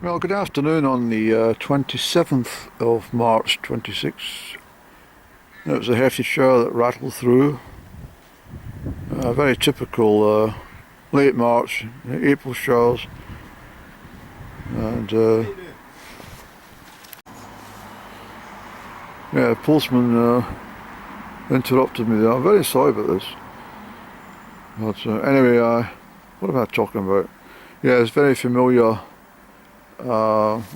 Well, good afternoon on the 27th of March 26. It was a hefty shower that rattled through. Very typical late March, April showers. And yeah, the postman interrupted me there. I'm very sorry about this. But anyway, what am I talking about? Yeah, it's very familiar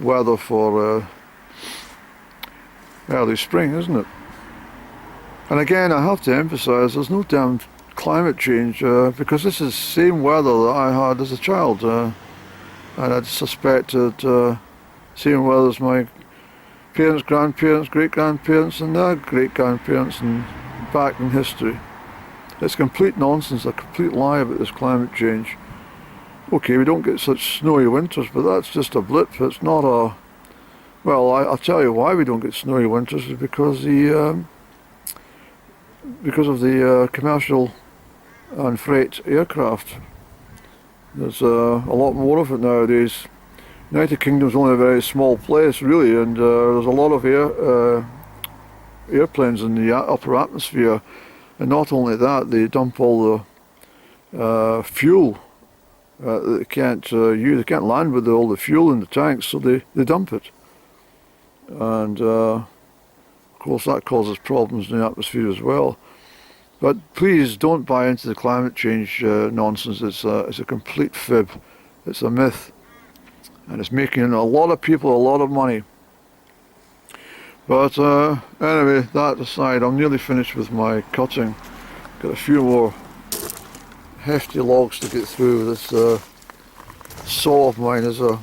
weather for early spring, isn't it? And again, I have to emphasise, there's no damn climate change because this is the same weather that I had as a child, and I'd suspected same weather as my parents, grandparents, great-grandparents, and their great-grandparents, and back in history. It's complete nonsense, a complete lie about this climate change. Okay, we don't get such snowy winters, but that's just a blip. It's not a... Well, I'll tell you why we don't get snowy winters is because of the commercial and freight aircraft. There's a lot more of it nowadays. United Kingdom's only a very small place, really, and there's a lot of airplanes in the upper atmosphere. And not only that, they dump all the fuel. They can't use. They can't land with all the fuel in the tanks, so they dump it. And of course, that causes problems in the atmosphere as well. But please don't buy into the climate change nonsense. It's a complete fib. It's a myth, and it's making a lot of people a lot of money. But anyway, that aside, I'm nearly finished with my cutting. Got a few more hefty logs to get through. This saw of mine is a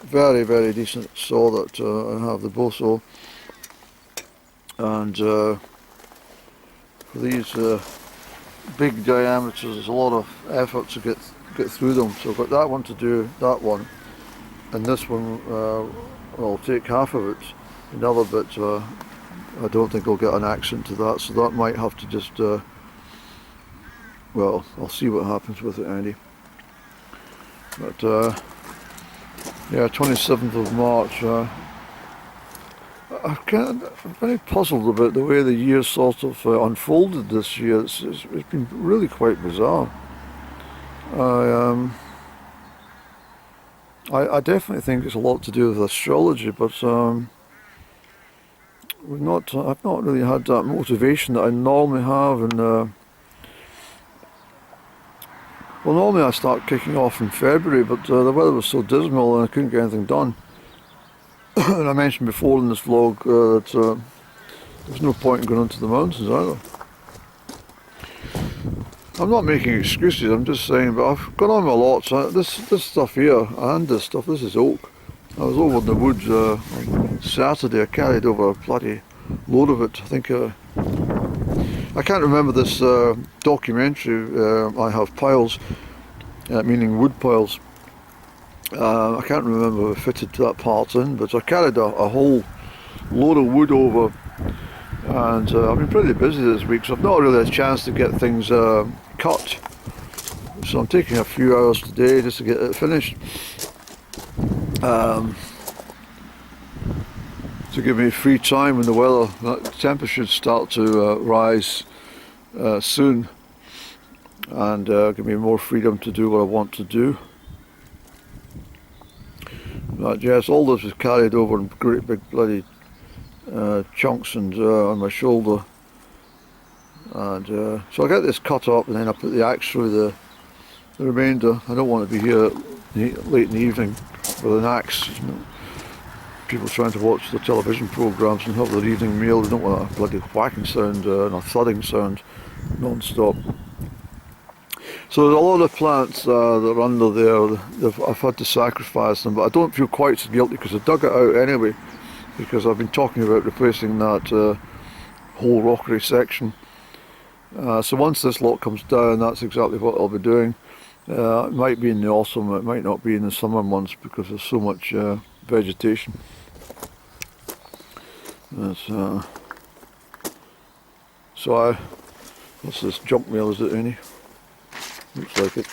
very, very decent saw that I have, the bow saw. And for these big diameters, there's a lot of effort to get through them. So I've got that one to do, that one, and this one I'll take half of it. Another bit, I don't think I'll get an accent to that, so that might have to just, well, I'll see what happens with it, Andy. But, yeah, 27th of March, I'm very puzzled about the way the year sort of unfolded this year. It's been really quite bizarre. I definitely think it's a lot to do with astrology, but I've not really had that motivation that I normally have, and well, normally I start kicking off in February, but the weather was so dismal and I couldn't get anything done. And I mentioned before in this vlog that there's no point in going into the mountains either. I'm not making excuses, I'm just saying, but I've gone on with a lot. So this stuff here, and this is oak. I was over in the woods on Saturday. I carried over a bloody load of it. I think I can't remember this documentary. I have piles, meaning wood piles. I can't remember if I fitted that part in, but I carried a whole load of wood over, and I've been pretty busy this week, so I've not really had a chance to get things cut. So I'm taking a few hours today just to get it finished. To give me free time when the weather, that temperature should start to rise soon, and give me more freedom to do what I want to do. But yes, all this was carried over in great big bloody chunks and on my shoulder, and so I get this cut up and then I put the axe through the remainder. I don't want to be here late in the evening with an axe. People trying to watch the television programs and have their evening meal. They don't want a bloody whacking sound and a thudding sound non-stop. So there's a lot of plants that are under there. I've had to sacrifice them, but I don't feel quite so guilty because I dug it out anyway, because I've been talking about replacing that whole rockery section. So once this lot comes down, that's exactly what I'll be doing. It might be in the autumn, it might not be in the summer months because there's so much vegetation. What's this, junk mail, is it, Ernie? Looks like it.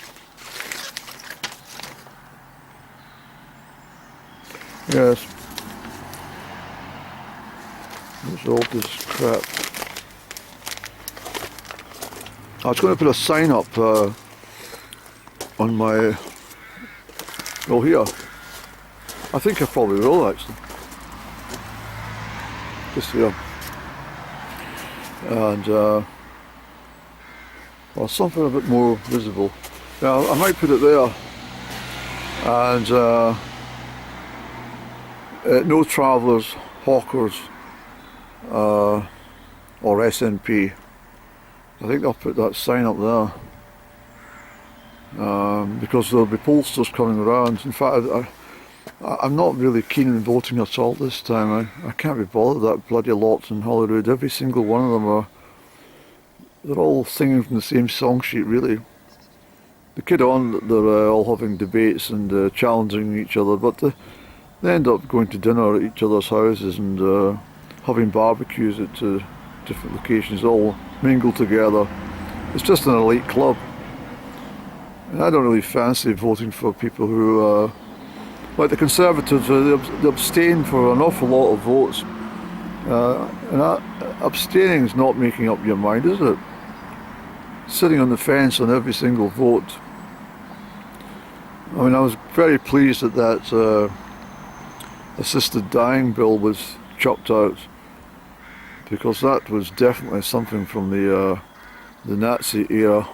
Yes. It's all this crap. I was going to put a sign up on my, well, here. I think I probably will actually. Just here. And well, something a bit more visible. Now I might put it there. And no travellers, hawkers, or SNP. I think I'll put that sign up there. Because there'll be pollsters coming around. In fact, I'm not really keen on voting at all this time. I can't be bothered with that bloody lot in Holyrood. Every single one of them they're all singing from the same song sheet really. They kid on that they're all having debates and challenging each other, but they end up going to dinner at each other's houses and having barbecues at different locations, all mingled together. It's just an elite club. And I don't really fancy voting for people who, like the Conservatives, they abstain for an awful lot of votes. And abstaining is not making up your mind, is it? Sitting on the fence on every single vote. I mean, I was very pleased that assisted dying bill was chucked out, because that was definitely something from the Nazi era.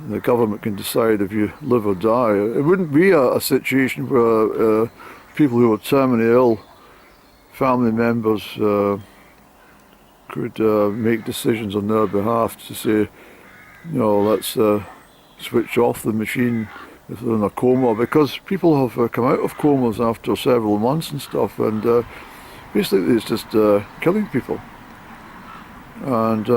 The government can decide if you live or die. It wouldn't be a situation where people who are terminally ill, family members, could make decisions on their behalf to say, you know, let's switch off the machine if they're in a coma, because people have come out of comas after several months and stuff, and basically it's just killing people. And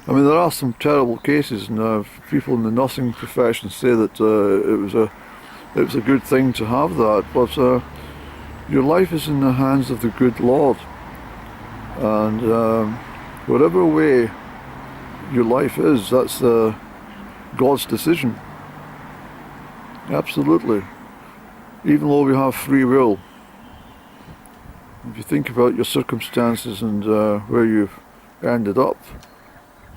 I mean, there are some terrible cases, and people in the nursing profession say that it was a good thing to have that, but your life is in the hands of the good Lord, and whatever way your life is, that's God's decision. Absolutely. Even though we have free will, if you think about your circumstances and where you've ended up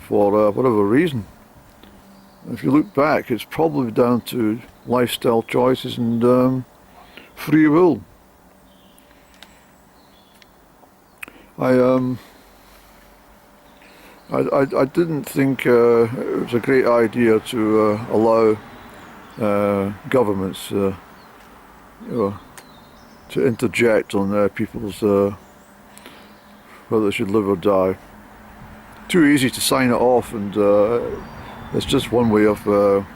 for whatever reason, if you look back, it's probably down to lifestyle choices and free will. I didn't think it was a great idea to allow governments you know, to interject on people's whether they should live or die. Too easy to sign it off, and it's just one way of you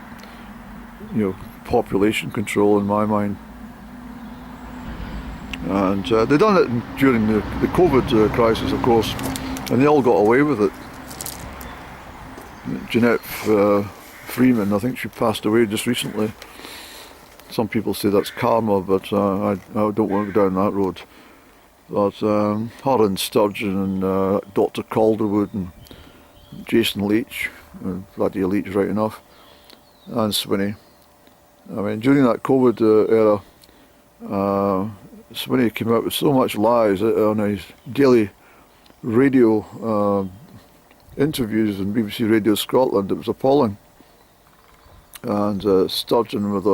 know, population control in my mind. And they done it during the COVID crisis, of course, and they all got away with it. Jeanette Freeman, I think she passed away just recently. Some people say that's karma, but I don't want to go down that road. But her and Sturgeon and Dr. Calderwood and Jason Leach, bloody Leach right enough, and Swinney. I mean, during that COVID era, Swinney came out with so much lies on his daily radio interviews on BBC Radio Scotland. It was appalling. And Sturgeon with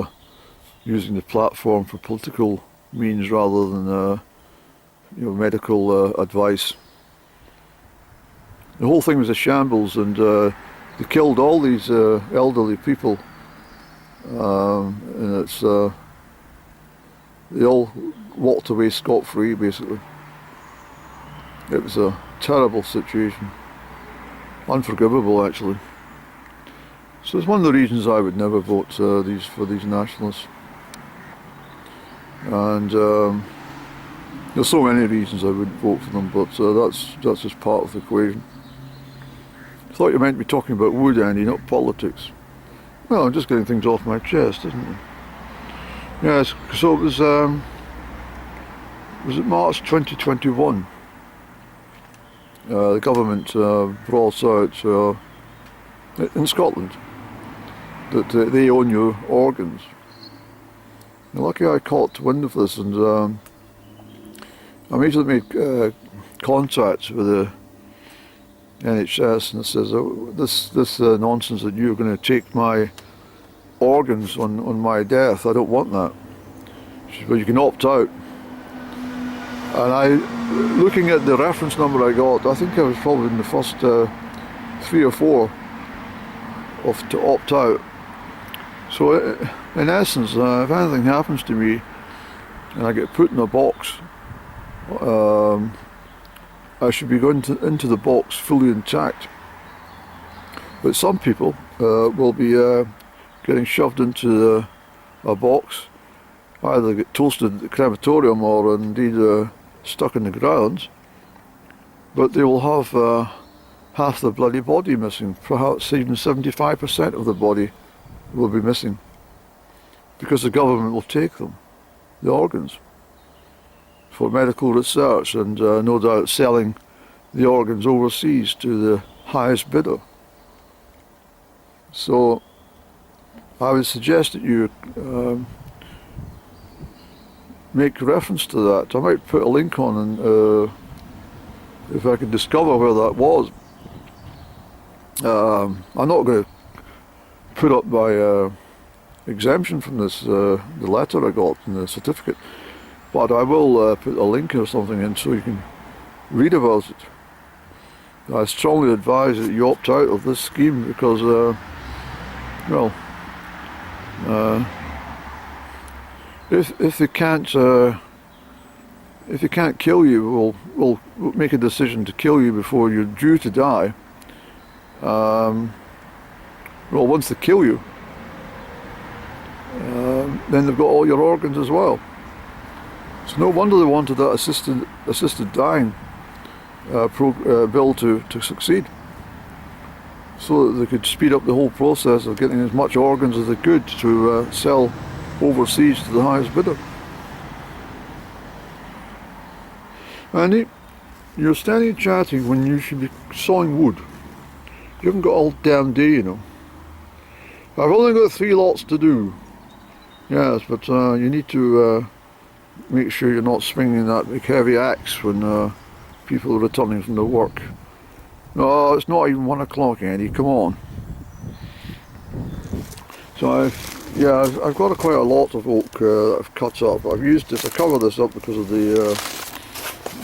using the platform for political means rather than you know, medical advice. The whole thing was a shambles, and they killed all these elderly people, and it's they all walked away scot-free basically. It was a terrible situation, unforgivable actually. So it's one of the reasons I would never vote for these nationalists. And there's so many reasons I wouldn't vote for them, but that's just part of the equation. I thought you meant to be talking about wood, Andy, not politics. Well, I'm just getting things off my chest, isn't it? Yes, so it was it March 2021? The government brought out in Scotland that they own your organs. Lucky I caught wind of this, and I immediately made contact with the NHS, and it says, oh, this nonsense that you're going to take my organs on my death, I don't want that. She said, well, you can opt out. And looking at the reference number I got, I think I was probably in the first 3 or 4 to opt out. So in essence, if anything happens to me and I get put in a box, I should be going into the box fully intact. But some people will be getting shoved into a box, either get toasted at the crematorium or indeed stuck in the ground, but they will have half the bloody body missing, perhaps even 75% of the body will be missing, because the government will take them, the organs, for medical research, and no doubt selling the organs overseas to the highest bidder. So I would suggest that you make reference to that. I might put a link on, and if I can discover where that was. I'm not going to put up my exemption from this, the letter I got and the certificate, but I will put a link or something in so you can read about it. I strongly advise that you opt out of this scheme because, well, if they can't kill you, we'll make a decision to kill you before you're due to die. Well, once they kill you, then they've got all your organs as well. So no wonder they wanted that assisted dying bill to succeed, so that they could speed up the whole process of getting as much organs as they could to sell overseas to the highest bidder. Andy, you're standing chatting when you should be sawing wood. You haven't got all damn day, you know. I've only got 3 lots to do. Yes, but you need to make sure you're not swinging that big heavy axe when people are returning from their work. No, it's not even 1 o'clock, Andy, come on. So I've got quite a lot of oak that I've cut up. I've used it to cover this up because of the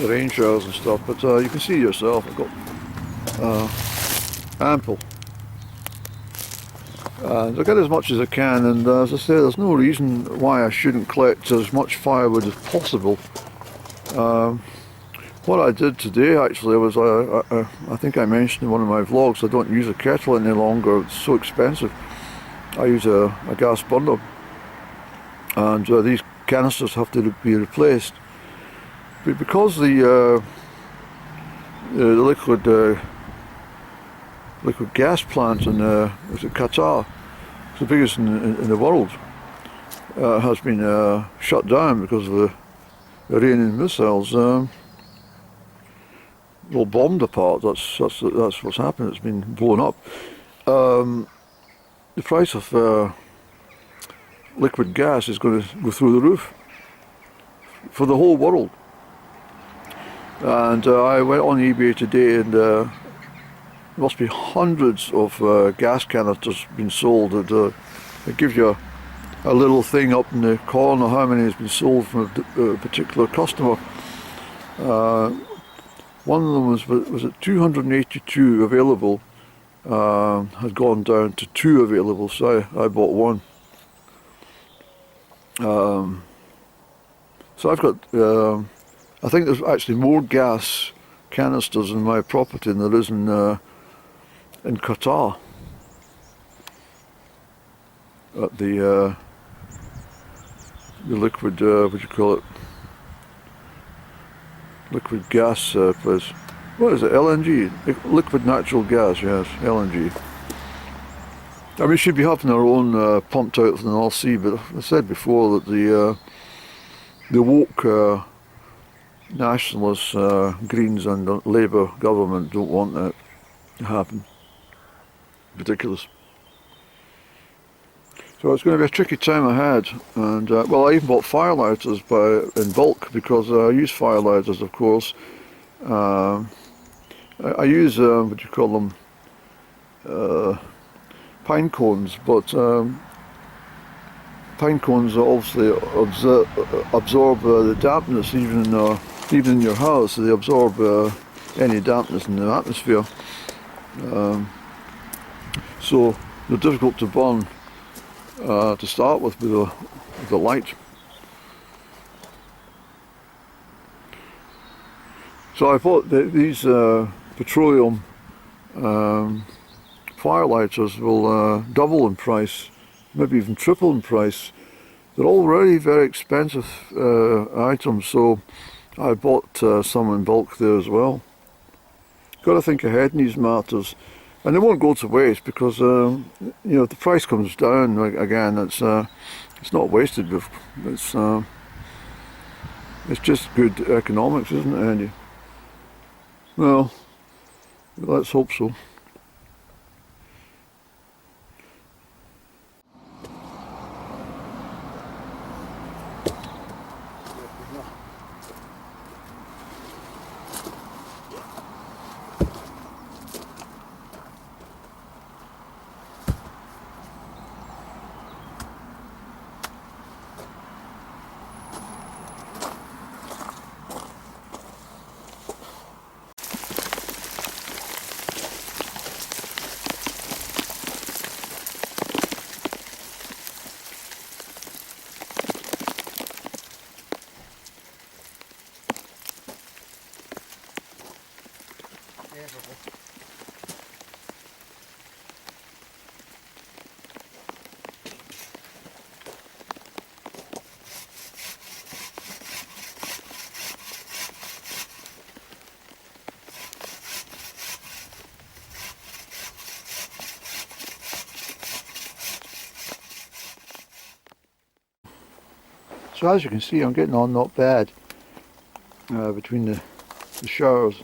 rain showers and stuff, but you can see yourself, I've got ample. And I get as much as I can, and as I say, there's no reason why I shouldn't collect as much firewood as possible. What I did today actually was, I think I mentioned in one of my vlogs, I don't use a kettle any longer, it's so expensive. I use a gas burner, and these canisters have to be replaced. But because the liquid gas plant in Qatar, it's the biggest in the world, has been shut down because of the Iranian missiles. Well, bombed apart. That's what's happened. It's been blown up. The price of liquid gas is going to go through the roof for the whole world. And I went on eBay today, and there must be hundreds of gas canisters being sold. It gives you a little thing up in the corner how many has been sold from a particular customer. One of them was at 282 available, had gone down to 2 available, so I bought 1. So I've got, I think there's actually more gas canisters in my property than there is in Qatar, at the liquid, what do you call it? Liquid gas place. What is it? LNG? Liquid natural gas, yes, LNG. I mean, we should be having our own pumped out from the North Sea, but I said before that the woke nationalists, Greens and Labour government don't want that to happen. Ridiculous. So it's going to be a tricky time ahead, and well, I even bought fire lighters in bulk because I use fire lighters, of course. I use what do you call them, pine cones, but pine cones obviously absorb the dampness even in your house. They absorb any dampness in the atmosphere, so they're difficult to burn to start with the light. So I thought that these petroleum fire lighters will double in price, maybe even triple in price. They're already very expensive items, so I bought some in bulk there as well. Got to think ahead in these matters, and they won't go to waste because you know, if the price comes down again, it's not wasted. It's just good economics, isn't it, Andy? Well, let's hope so. So as you can see, I'm getting on not bad between the showers.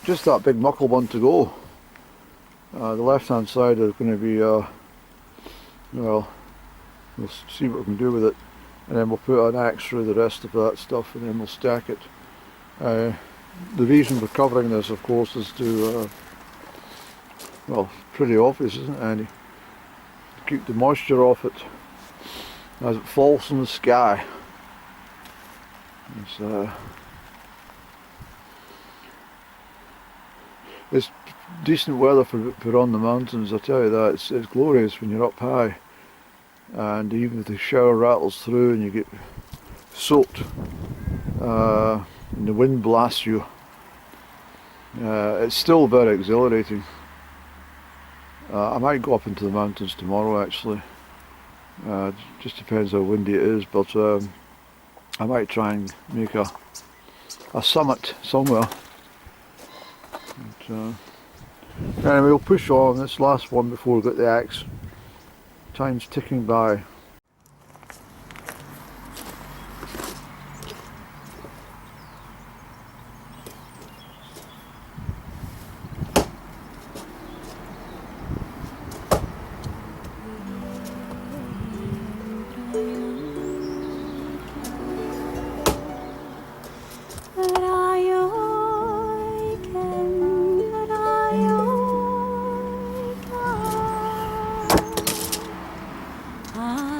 Just that big muckle one to go. The left hand side is going to be, well, we'll see what we can do with it, and then we'll put an axe through the rest of that stuff, and then we'll stack it. The reason for covering this, of course, is to, well, pretty obvious, isn't it, Andy? Keep the moisture off it as it falls from the sky. It's decent weather for on the mountains, I tell you that. It's glorious when you're up high, and even if the shower rattles through and you get soaked and the wind blasts you, it's still very exhilarating. I might go up into the mountains tomorrow actually. Just depends how windy it is, but I might try and make a summit somewhere. But, anyway, we'll push on this last one before we get the axe. Time's ticking by. Ah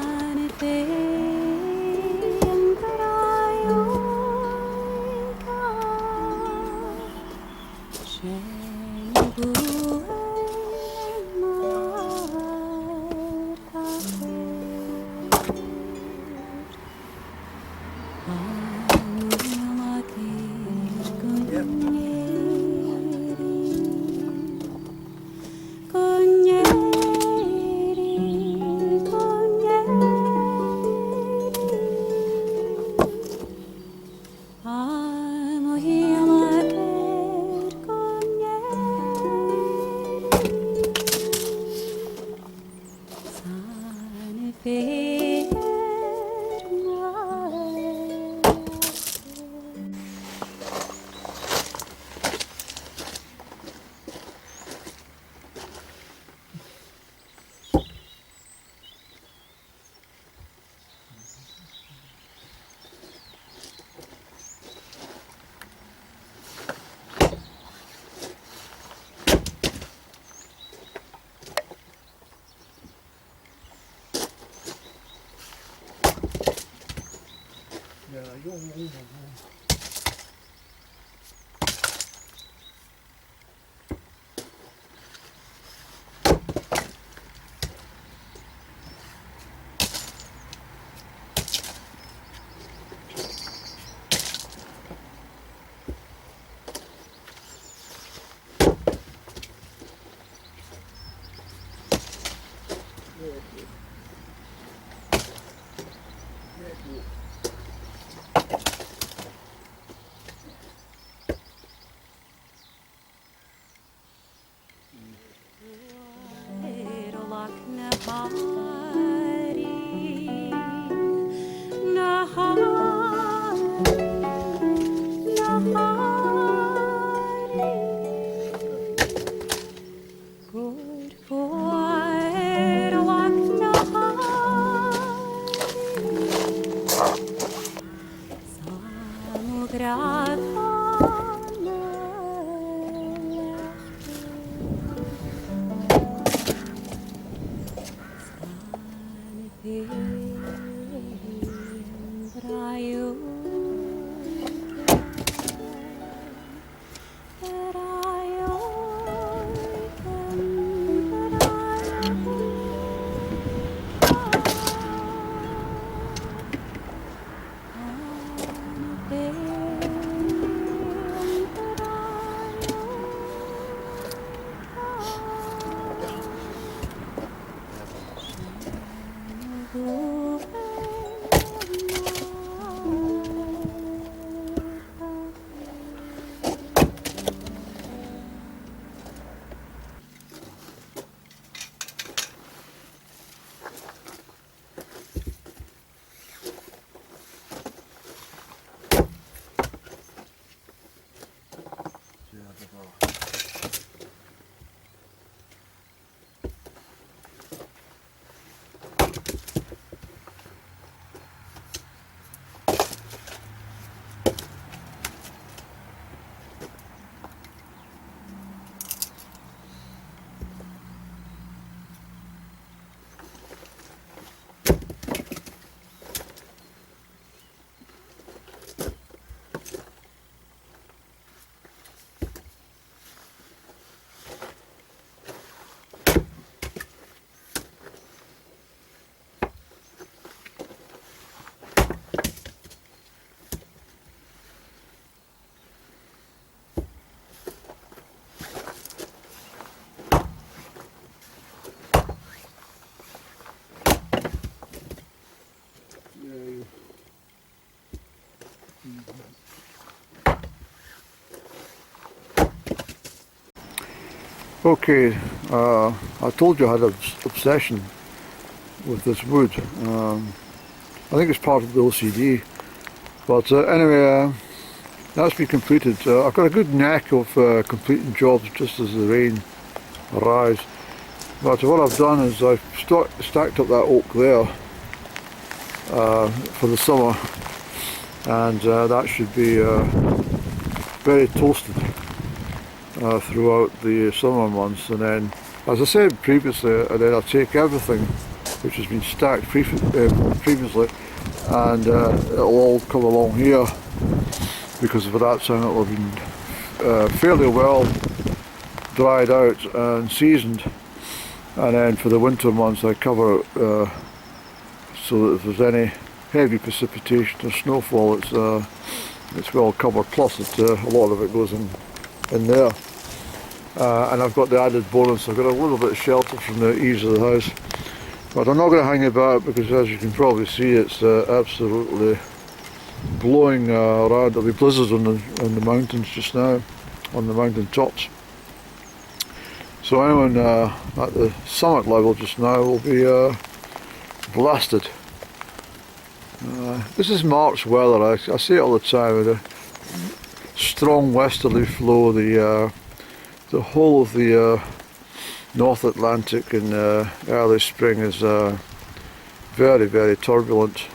Okay, I told you I had an obsession with this wood. I think it's part of the OCD. But anyway, that's been completed. I've got a good knack of completing jobs just as the rain arrives. But what I've done is I've stacked up that oak there for the summer, and that should be very toasted throughout the summer months. And then, as I said previously, and then I'll take everything which has been stacked previously, and it'll all come along here, because by that time it'll have been fairly well dried out and seasoned. And then for the winter months I cover it so that if there's any heavy precipitation or snowfall, it's well covered, plus a lot of it goes in there. And I've got the added bonus, I've got a little bit of shelter from the eaves of the house. But I'm not going to hang about, because as you can probably see, it's absolutely blowing around. There'll be blizzards on the mountains just now, on the mountain tops. So anyone at the summit level just now will be blasted. This is March weather. I say it all the time. With a strong westerly flow, the whole of the North Atlantic in early spring is very, very turbulent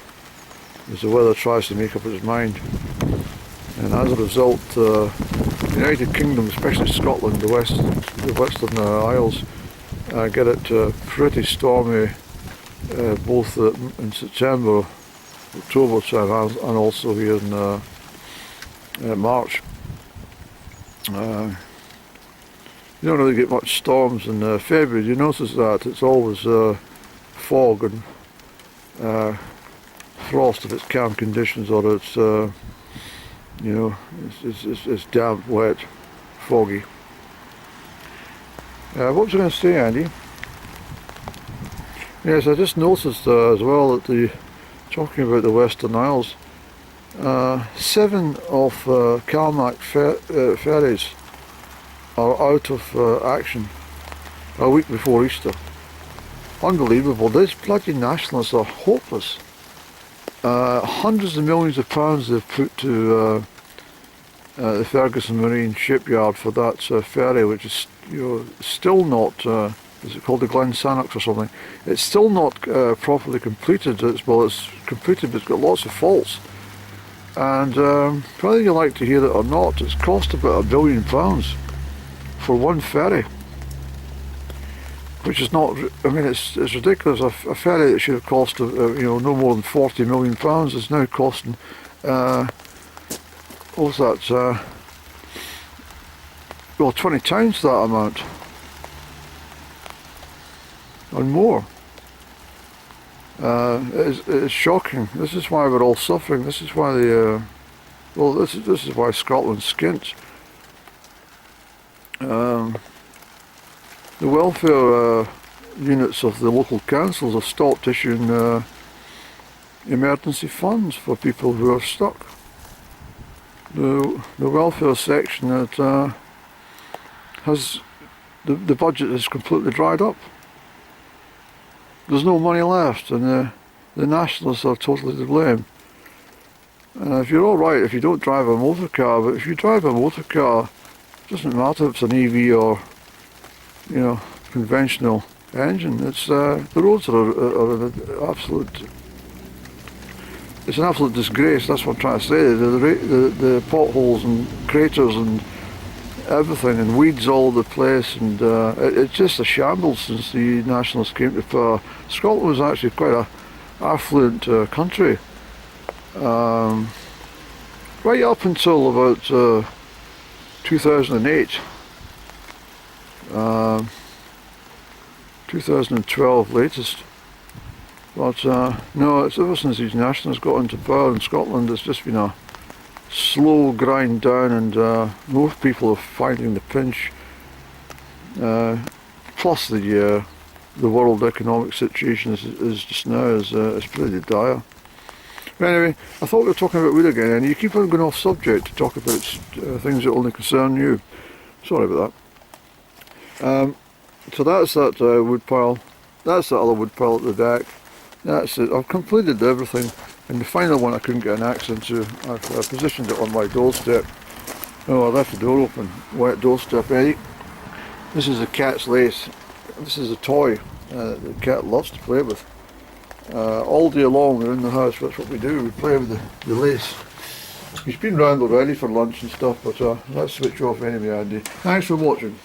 as the weather tries to make up its mind. And as a result, the United Kingdom, especially Scotland, the Western Isles, get it pretty stormy both in September October time and also here in March. You don't really get much storms in February. You notice that it's always fog and frost if it's calm conditions, or it's you know, it's damp, wet, foggy. What was I going to say, Andy? Yes, I just noticed as well that talking about the Western Isles, 7 of Calmac ferries are out of action a week before Easter. Unbelievable. These bloody nationalists are hopeless. Hundreds of millions of pounds they've put to the Ferguson Marine shipyard for that ferry, which is, you know, still not, is it called the Glen Sannox or something? It's still not properly completed. It's completed, but it's got lots of faults. And whether you like to hear it or not, it's cost about £1 billion for one ferry, which is not, I mean, it's ridiculous. A ferry that should have cost you know, no more than £40 million is now costing what's that, well, 20 times that amount and more. It's shocking. This is why we're all suffering. This is why well, this is why Scotland's skint. The welfare units of the local councils have stopped issuing emergency funds for people who are stuck. The welfare section that has the budget is completely dried up. There's no money left, and the nationalists are totally to blame. If you're all right if you don't drive a motor car, but if you drive a motor car, it doesn't matter if it's an EV or, you know, conventional engine. It's the roads are an absolute. It's an absolute disgrace. That's what I'm trying to say. The potholes and craters and everything, and weeds all over the place, and it's just a shambles since the nationalists came to power. Scotland was actually quite a affluent country, right up until about 2008, 2012 latest. But no, it's ever since these nationalists got into power in Scotland, it's just been a slow grind down, and most people are finding the pinch. Plus the world economic situation is just now is pretty dire. But anyway, I thought we were talking about wood again, and you keep on going off subject to talk about things that only concern you. Sorry about that. So that's that wood pile. That's that other wood pile at the deck. That's it. I've completed everything. And the final one I couldn't get an axe into. I've positioned it on my doorstep. Oh, I left the door open. Wet doorstep, Eddie. This is a cat's lace. This is a toy the cat loves to play with. All day long we're in the house. That's what we do. We play with the lace. He's been round already for lunch and stuff, but let's switch off anyway, Andy. Thanks for watching.